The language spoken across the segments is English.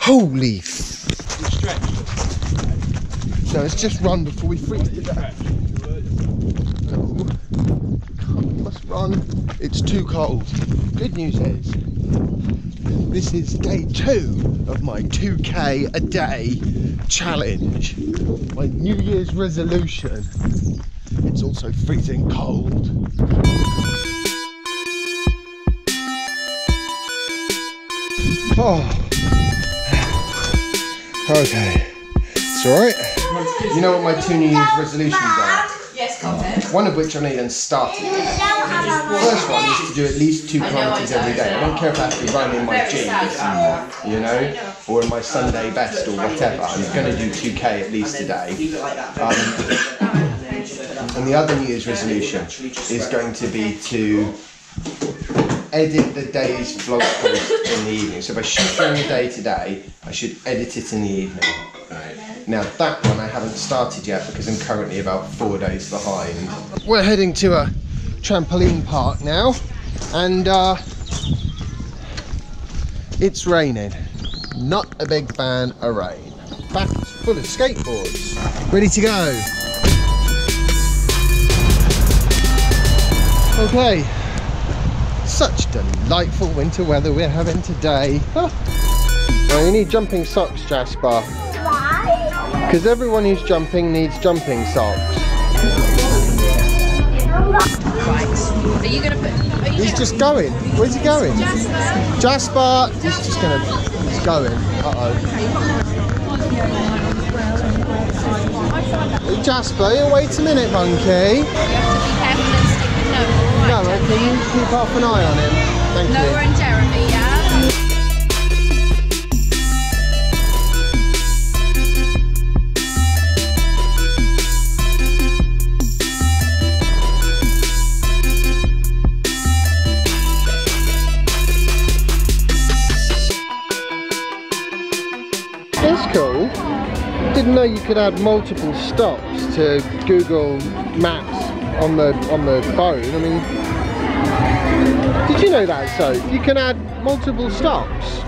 Holy no, let's just run before we freeze to death. No, we must run. It's too cold. Good news is, this is day 2 of my 2K a day challenge. My New Year's resolution. It's also freezing cold. Oh. Okay. It's alright. You know what my 2 New Year's resolutions are? Yes, Colin. One of which I not even started. The first one is to do at least 2 kilometres every day. I don't care if I have to run in my jeans, you know, or in my Sunday best or whatever. I'm going to do 2K at least a day. And the other New Year's resolution is going to be to edit the day's vlog post in the evening. So if I shoot during the day today, I should edit it in the evening. Right. Now that one I haven't started yet because I'm currently about 4 days behind. We're heading to a trampoline park now, and it's raining. Not a big fan of rain. Back full of skateboards. Ready to go. Okay. Such delightful winter weather we're having today. Oh. Well, you need jumping socks, Jasper. Why? Because everyone who's jumping needs jumping socks. Right. Are you going to put... He's just going. Where's he going? Jasper! He's just going to... He's going. Uh-oh. Hey, Jasper, wait a minute, monkey. You have to be careful and stick with Noah. Noah, can you keep half an eye on him? Thank you. Noah and Jeremy, yeah? That's cool. Didn't know you could add multiple stops to Google Maps on the phone. I mean, did you know that? So you can add multiple stops.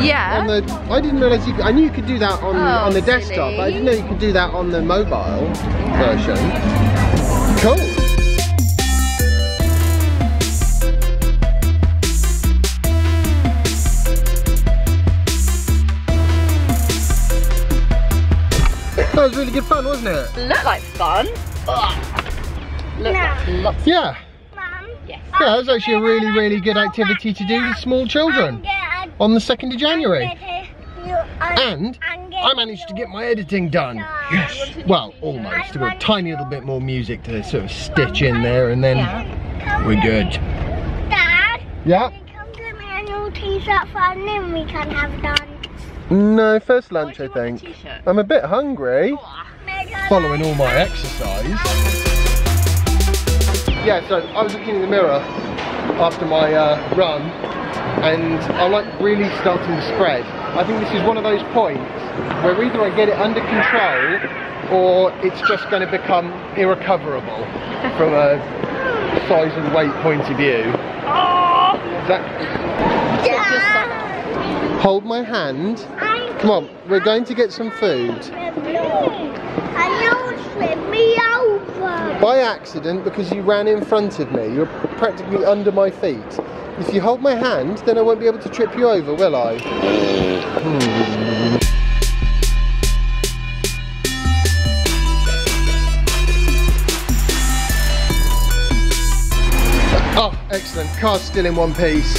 Yeah. I didn't realise you could. I knew you could do that on the desktop, but I didn't know you could do that on the mobile version. Cool. That was really good fun, wasn't it? Looked like fun. Looked like lots. Yeah. Mum? Yes. Yeah, that was actually a really, really good activity to do with small children on the 2nd of January. And I managed to get my editing done. Yes. Well, almost. I've got a tiny little bit more music to sort of stitch in there, and then we're good. Dad? Yeah? Come to me and you'll tease up for and then we can have lunch. No, first lunch, I think. I'm a bit hungry. Following all my exercise. Yeah, so I was looking in the mirror after my run, and I'm like really starting to spread. I think this is one of those points where either I get it under control or it's just going to become irrecoverable from a size and weight point of view. Is that... Hold my hand. Come on, we're going to get some food. And you'll slip me over. By accident, because you ran in front of me. You're practically under my feet. If you hold my hand, then I won't be able to trip you over, will I? Oh, excellent. Car's still in one piece.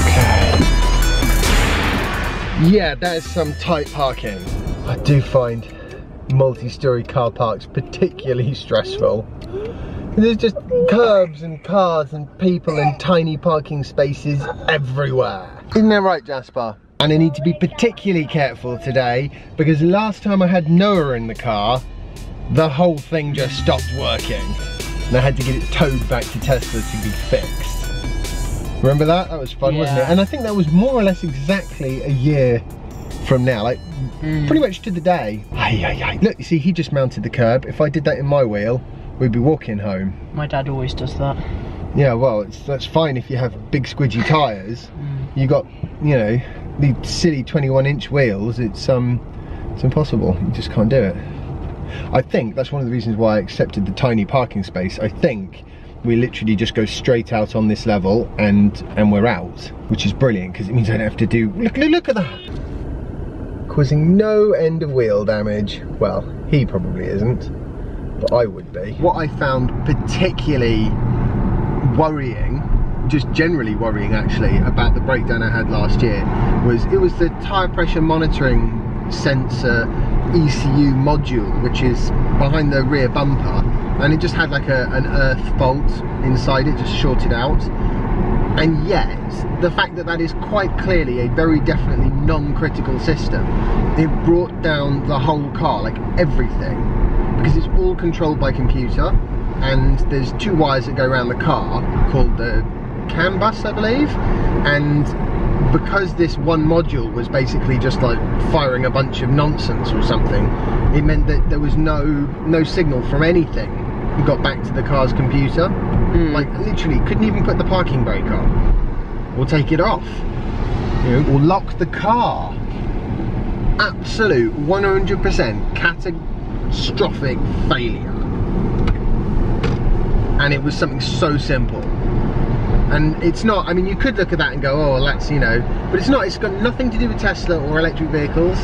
Okay. Yeah, that is some tight parking. I do find multi-storey car parks particularly stressful. There's just curbs and cars and people and tiny parking spaces everywhere. Isn't that right, Jasper? And I need to be particularly careful today because last time I had Noah in the car, the whole thing just stopped working. And I had to get it towed back to Tesla to be fixed. Remember that? That was fun, wasn't it? And I think that was more or less exactly a year from now, like pretty much to the day. Look, you see, he just mounted the curb. If I did that in my wheel, we'd be walking home. My dad always does that. Yeah, well, that's fine if you have big squidgy tyres, you got, you know, the silly 21-inch wheels, it's impossible. You just can't do it. I think that's one of the reasons why I accepted the tiny parking space. I think we literally just go straight out on this level and we're out, which is brilliant because it means I don't have to do, look at that. Causing no end of wheel damage. Well, he probably isn't, but I would be. What I found particularly worrying, just generally worrying actually, about the breakdown I had last year was the tyre pressure monitoring sensor ECU module, which is behind the rear bumper, and it just had like an earth bolt inside it, just shorted out. And yet the fact that that is quite clearly a very definitely non-critical system, it brought down the whole car, like everything, because it's all controlled by computer, and there's 2 wires that go around the car called the CAN bus, I believe, and because this one module was basically just like firing a bunch of nonsense or something, it meant that there was no signal from anything. You got back to the car's computer, like literally couldn't even put the parking brake on, or take it off, you know, or lock the car. Absolute 100% catastrophic failure, and it was something so simple. And it's not, I mean, you could look at that and go, oh, well, that's, you know, but it's not, it's got nothing to do with Tesla or electric vehicles.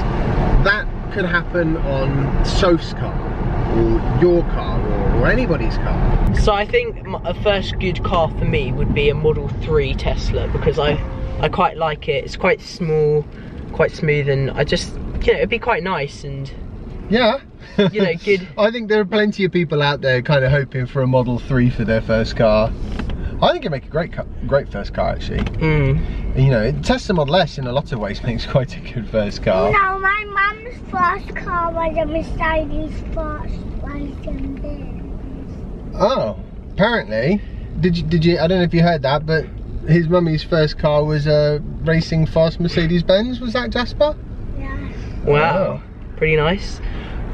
That could happen on Soph's car, or your car, or anybody's car. So I think a first good car for me would be a Model 3 Tesla, because I quite like it. It's quite small, quite smooth, and I just, you know, it'd be quite nice and, yeah, you know, good. I think there are plenty of people out there kind of hoping for a Model 3 for their first car. I think it'd make a great first car, actually. You know, Tesla Model S in a lot of ways makes quite a good first car. No, my mum's first car was a Mercedes Volkswagen Benz. Oh, apparently. Did you? I don't know if you heard that, but his mummy's first car was a racing fast Mercedes Benz. Was that, Jasper? Yeah. Wow, pretty nice.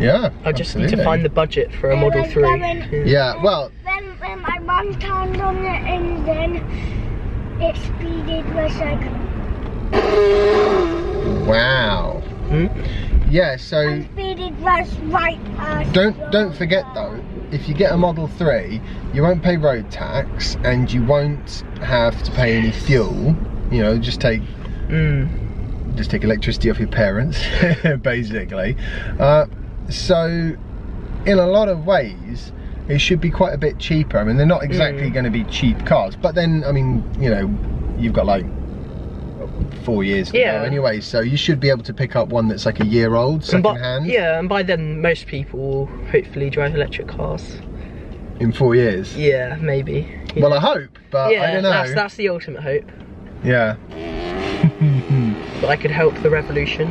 Yeah, I just need to find the budget for a Model 3. Yeah, well. When my mum turned on the engine, it speeded was like. Wow. Yeah, so. And speeded was right past. Don't forget though, if you get a Model 3, you won't pay road tax and you won't have to pay any fuel. You know, just take electricity off your parents, basically. So, in a lot of ways, it should be quite a bit cheaper. I mean, they're not exactly going to be cheap cars, but then, I mean, you know, you've got like 4 years to go anyway, so you should be able to pick up one that's like a year old, second hand. Yeah, and by then most people will hopefully drive electric cars. In 4 years? Yeah, maybe. Well, I hope, but yeah, I don't know. That's the ultimate hope. Yeah. But I could help the revolution.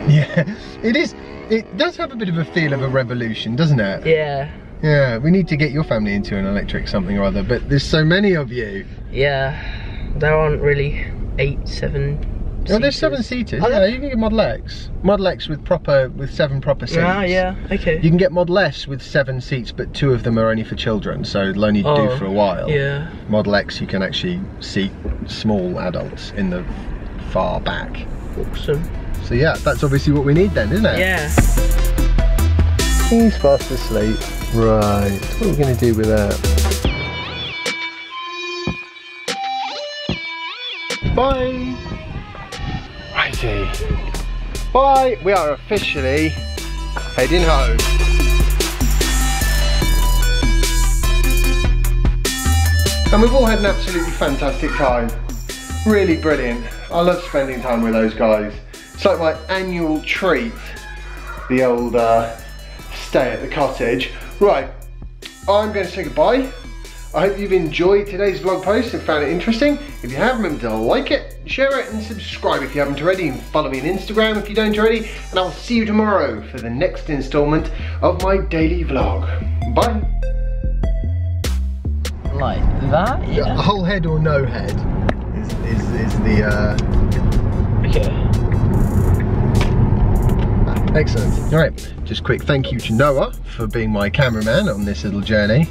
Yeah, it is. It does have a bit of a feel of a revolution, doesn't it? Yeah. Yeah, we need to get your family into an electric something or other, but there's so many of you. Yeah, there aren't really 8, 7 Oh, there's 7 seaters. Yeah, you can get Model X. Model X with 7 proper seats. Ah, yeah, okay. You can get Model S with 7 seats, but 2 of them are only for children, so they'll only do for a while. Yeah. Model X, you can actually seat small adults in the far back. Awesome. So yeah, that's obviously what we need then, isn't it? Yeah. He's fast asleep. Right, what are we going to do with that? Bye! Righty. Bye! We are officially heading home. And we've all had an absolutely fantastic time. Really brilliant. I love spending time with those guys. It's like my annual treat, the old stay at the cottage. Right, I'm going to say goodbye. I hope you've enjoyed today's vlog post and found it interesting. If you have, remember to like it, share it and subscribe if you haven't already, and follow me on Instagram if you don't already, and I'll see you tomorrow for the next instalment of my daily vlog. Bye. Like that? Yeah. A whole head or no head is the Okay. Excellent. All right, just quick thank you to Noah for being my cameraman on this little journey,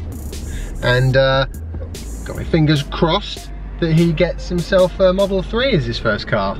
and got my fingers crossed that he gets himself a Model 3 as his first car.